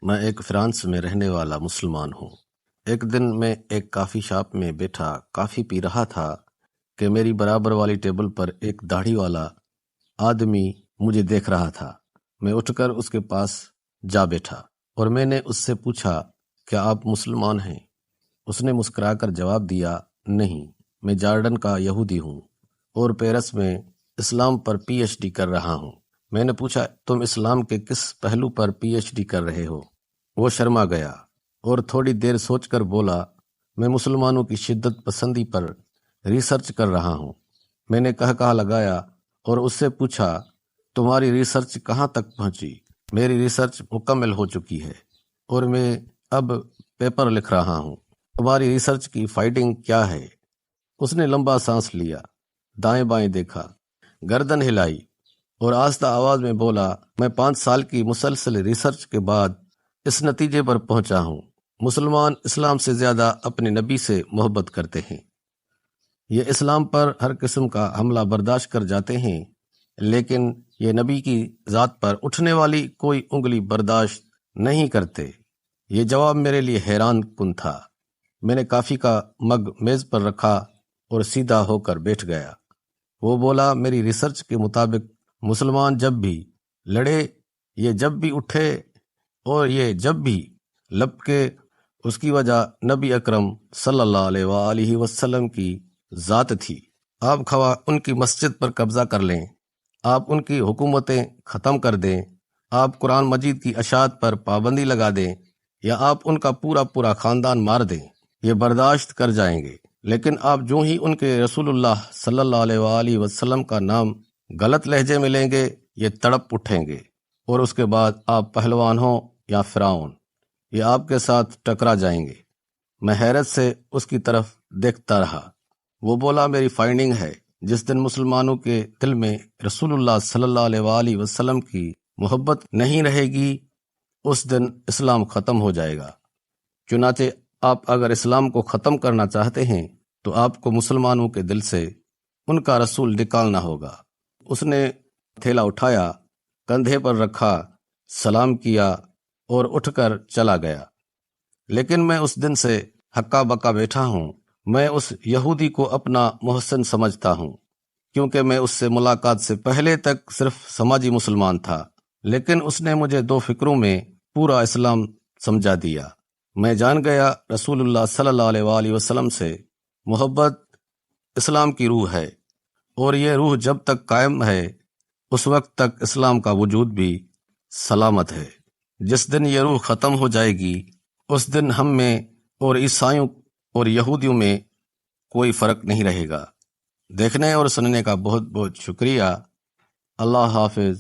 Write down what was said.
میں ایک فرانس میں رہنے والا مسلمان ہوں۔ ایک دن میں ایک کافی شاپ میں بیٹھا کافی پی رہا تھا کہ میری برابر والی ٹیبل پر ایک داڑھی والا آدمی مجھے دیکھ رہا تھا۔ میں اٹھ کر اس کے پاس جا بیٹھا اور میں نے اس سے پوچھا، کیا آپ مسلمان ہیں؟ اس نے مسکرا کر جواب دیا، نہیں، میں جارڈن کا یہودی ہوں اور پیرس میں اسلام پر پی ایچ ڈی کر رہا ہوں۔ میں نے پوچھا، تم اسلام کے کس پہلو پر پی ایچ ڈی کر رہے ہو؟ وہ شرما گیا اور تھوڑی دیر سوچ کر بولا، میں مسلمانوں کی شدت پسندی پر ریسرچ کر رہا ہوں۔ میں نے کہا لگایا اور اس سے پوچھا، تمہاری ریسرچ کہاں تک پہنچی؟ میری ریسرچ مکمل ہو چکی ہے اور میں اب پیپر لکھ رہا ہوں۔ تمہاری ریسرچ کی فائنڈنگ کیا ہے؟ اس نے لمبا سانس لیا، دائیں بائیں دیکھا، گردن ہلائی اور آہستہ آواز میں بولا، میں 5 سال کی مسلسل ریسرچ کے بعد اس نتیجے پر پہنچا ہوں، مسلمان اسلام سے زیادہ اپنے نبی سے محبت کرتے ہیں۔ یہ اسلام پر ہر قسم کا حملہ برداشت کر جاتے ہیں، لیکن یہ نبی کی ذات پر اٹھنے والی کوئی انگلی برداشت نہیں کرتے۔ یہ جواب میرے لیے حیران کن تھا۔ میں نے کافی کا مگ میز پر رکھا اور سیدھا ہو کر بیٹھ گیا۔ وہ بولا، میری ریسرچ کے مطابق مسلمان جب بھی لڑے، یہ جب بھی اٹھے اور یہ جب بھی لپکے، اس کی وجہ نبی اکرم صلی اللہ علیہ وآلہ وسلم کی ذات تھی۔ آپ خواہ ان کی مسجد پر قبضہ کر لیں، آپ ان کی حکومتیں ختم کر دیں، آپ قرآن مجید کی اشاعت پر پابندی لگا دیں، یا آپ ان کا پورا خاندان مار دیں، یہ برداشت کر جائیں گے۔ لیکن آپ جو ہی ان کے رسول اللہ صلی اللہ علیہ وآلہ وسلم کا نام غلط لہجے میں لیں گے، یہ تڑپ اٹھیں گے، اور اس کے بعد آپ پہلوان ہوں یا فرعون، یہ آپ کے ساتھ ٹکرا جائیں گے۔ میں حیرت سے اس کی طرف دیکھتا رہا۔ وہ بولا، میری فائنڈنگ ہے، جس دن مسلمانوں کے دل میں رسول اللہ صلی اللہ علیہ وآلہ وسلم کی محبت نہیں رہے گی، اس دن اسلام ختم ہو جائے گا۔ چنانچہ آپ اگر اسلام کو ختم کرنا چاہتے ہیں تو آپ کو مسلمانوں کے دل سے ان کا رسول نکالنا ہوگا۔ اس نے تھیلا اٹھایا، کندھے پر رکھا، سلام کیا اور اٹھ کر چلا گیا۔ لیکن میں اس دن سے ہکا بکا بیٹھا ہوں۔ میں اس یہودی کو اپنا محسن سمجھتا ہوں، کیونکہ میں اس سے ملاقات سے پہلے تک صرف سماجی مسلمان تھا، لیکن اس نے مجھے 2 فکروں میں پورا اسلام سمجھا دیا۔ میں جان گیا رسول اللہ صلی اللہ علیہ وآلہ وسلم سے محبت اسلام کی روح ہے، اور یہ روح جب تک قائم ہے اس وقت تک اسلام کا وجود بھی سلامت ہے۔ جس دن یہ روح ختم ہو جائے گی، اس دن ہم میں اور عیسائیوں اور یہودیوں میں کوئی فرق نہیں رہے گا۔ دیکھنے اور سننے کا بہت بہت شکریہ۔ اللہ حافظ۔